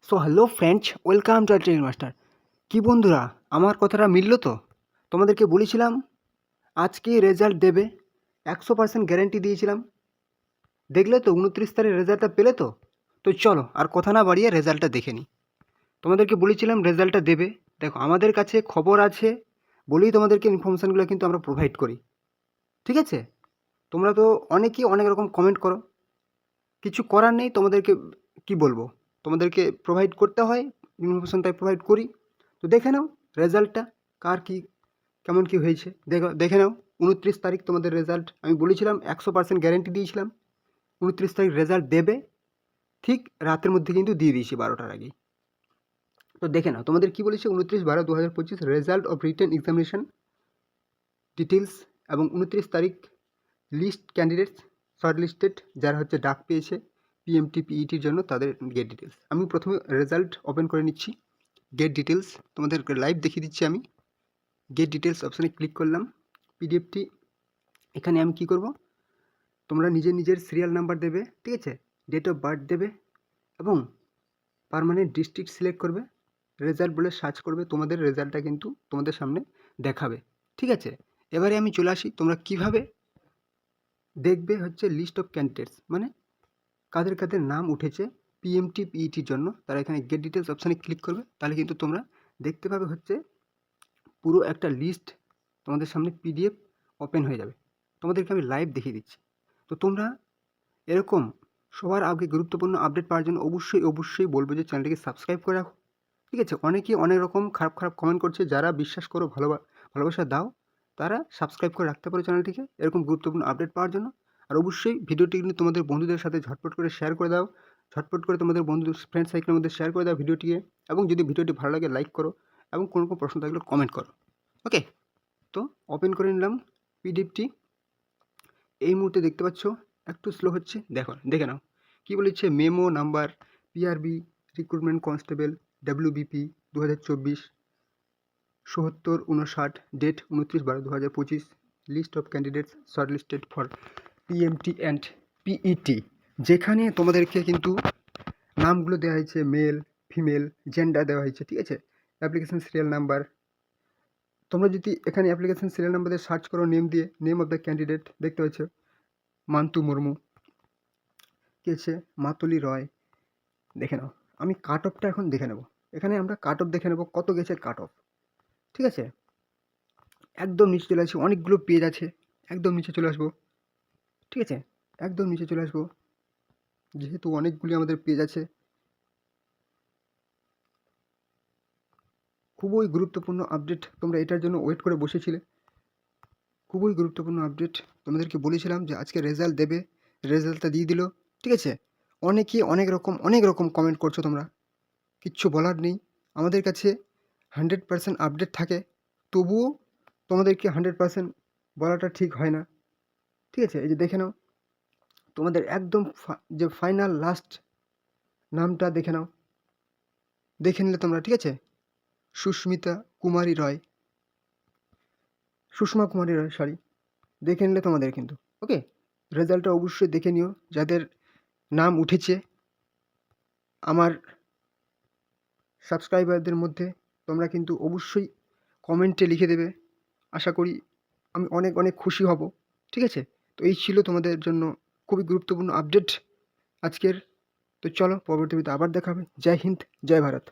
So hello friends, welcome to training master. কি বন্ধুরা, আমার কথাটা মিলল তো? তোমাদেরকে বলেছিলাম আজকে রেজাল্ট দেবে, 100% গ্যারেন্টি দিয়েছিলাম। দেখলে তো 29 তারিখ রেজাল্টটা পেলে তো? তো চলো আর কথা না বাড়িয়ে রেজাল্টটা দেখে নিই। তোমাদেরকে বলেছিলাম রেজাল্টটা দেবে। দেখো, আমাদের কাছে খবর আছে বলেই তোমাদেরকে ইনফরমেশানগুলো কিন্তু আমরা প্রোভাইড করি, ঠিক আছে? তোমরা তো অনেকেই অনেক রকম কমেন্ট করো, কিছু করার নেই। তোমাদেরকে কি বলবো, তোমাদেরকে প্রোভাইড করতে হয়, ইনফরমেশনটাই প্রোভাইড করি। তো দেখে নাও রেজাল্টটা কার কি কেমন কি হয়েছে। দেখে নাও 29 তারিখ তোমাদের রেজাল্ট। আমি বলেছিলাম 100% গ্যারেন্টি দিয়েছিলাম 29 তারিখ রেজাল্ট দেবে। ঠিক রাতের মধ্যে কিন্তু দিয়ে দিয়েছি 12টার আগেই। তো দেখে নাও তোমাদের কি বলেছে, 29/12/2025 result of written examination details, এবং 29 তারিখ লিস্ট ক্যান্ডিডেটস শর্ট লিস্টেড, যারা হচ্ছে ডাক পেয়েছে পিএমটি পিইটির জন্য, তাদের গেট ডিটেলস। আমি প্রথমে রেজাল্ট ওপেন করে নিচ্ছি। গেট ডিটেলস তোমাদের লাইভ দেখিয়ে দিচ্ছি আমি। গেট ডিটেলস অপশানে ক্লিক করলাম। পিডিএফটি এখানে আমি কি করব, তোমরা নিজের সিরিয়াল নাম্বার দেবে, ঠিক আছে, ডেট অফ বার্থ দেবে এবং পার্মানেন্ট ডিস্ট্রিক্ট সিলেক্ট করবে, রেজাল্ট বলে সার্চ করবে, তোমাদের রেজাল্টটা কিন্তু তোমাদের সামনে দেখাবে, ঠিক আছে? এবারে আমি চলে আসি, তোমরা কিভাবে দেখবে হচ্ছে লিস্ট অফ ক্যান্ডিডেটস, মানে কাদের কাদের নাম উঠেছে পিএমটি পিইটির জন্য, তারা এখানে গেট ডিটেলস অপশানে ক্লিক করবে। তাহলে কিন্তু তোমরা দেখতে পাবে হচ্ছে পুরো একটা লিস্ট তোমাদের সামনে পিডিএফ ওপেন হয়ে যাবে। তোমাদেরকে আমি লাইভ দেখিয়ে দিচ্ছি। তো তোমরা এরকম সবার আগে গুরুত্বপূর্ণ আপডেট পাওয়ার জন্য অবশ্যই বলবো যে চ্যানেলটিকে সাবস্ক্রাইব করে রাখো, ঠিক আছে? অনেকেই অনেক রকম খারাপ কমেন্ট করছে, যারা বিশ্বাস করো ভালোবাসা দাও, তারা সাবস্ক্রাইব করে রাখতে পারো চ্যানেলটিকে এরকম গুরুত্বপূর্ণ আপডেট পাওয়ার জন্য। আর অবশ্যই ভিডিওটি কিন্তু তোমাদের বন্ধুদের সাথে ঝটপট করে শেয়ার করে দাও, ঝটপট করে তোমাদের বন্ধুদের ফ্রেন্ড সার্কেলের মধ্যে শেয়ার করে দাও ভিডিওটিকে। এবং যদি ভিডিওটি ভালো লাগে লাইক করো, এবং কোনো প্রশ্ন থাকলে কমেন্ট করো। ওকে, তো ওপেন করে নিলাম পিডিএফটি। এই মুহূর্তে দেখতে পাচ্ছ একটু স্লো হচ্ছে, দেখে নাও কি বলেছে। Memo number PRB recruitment constable WBP 2024 ৭০59, date 29/12/2025, list of candidates short listed for PMT and PET, যেখানে তোমাদেরকে কিন্তু নামগুলো দেওয়া হয়েছে, মেল ফিমেল জেন্ডার দেওয়া হয়েছে, ঠিক আছে? অ্যাপ্লিকেশন সিরিয়াল নাম্বার, তোমরা যদি এখানে অ্যাপ্লিকেশন সিরিয়াল নাম্বার দিয়ে সার্চ করো, নেম দিয়ে, নেম অফ দ্য ক্যান্ডিডেট দেখতে পাচ্ছ, মান্তু মুর্মু, কে আছে মাতুলি রয়। দেখে নাও, আমি কাট অফটা এখন দেখে নেব। এখানে আমরা কাট অফ দেখে নেব কত গেছে কাট অফ, ঠিক আছে? একদম নিচে চলে আসি, অনেকগুলো পেজ আছে, একদম নিচে চলে আসবো, ঠিক আছে? একদম নিচে চলে আসবো, যেহেতু অনেকগুলি আমাদের পেজ আছে। খুবই গুরুত্বপূর্ণ আপডেট, তোমরা এটার জন্য ওয়েট করে বসেছিলে। খুবই গুরুত্বপূর্ণ আপডেট, তোমাদেরকে বলেছিলাম যে আজকে রেজাল্ট দেবে, রেজাল্টটা দিয়ে দিল, ঠিক আছে? অনেকেই অনেক রকম কমেন্ট করছো তোমরা, কিচ্ছু বলার নেই। আমাদের কাছে 100% আপডেট থাকে, তবুও তোমাদেরকে 100% বলাটা ঠিক হয় না, ঠিক আছে? এই যে দেখে নাও, তোমাদের একদম যে ফাইনাল লাস্ট নামটা দেখে নাও, দেখে নিলে তোমরা, ঠিক আছে? সুস্মিতা কুমারী রয়, সুষমা কুমারী রয়, সরি, দেখে নিলে তোমাদের কিন্তু। ওকে, রেজাল্টটা অবশ্যই দেখে নিও, যাদের নাম উঠেছে আমার সাবস্ক্রাইবারদের মধ্যে। তোমরা কিন্তু অবশ্যই কমেন্টে লিখে দেবে, আশা করি আমি অনেক খুশি হব, ঠিক আছে? তো এই ছিল তোমাদের জন্য খুবই গুরুত্বপূর্ণ আপডেট আজকের। তো চলো পরবর্তী ভিডিওতে আবার দেখা হবে। জয় হিন্দ, জয় ভারত।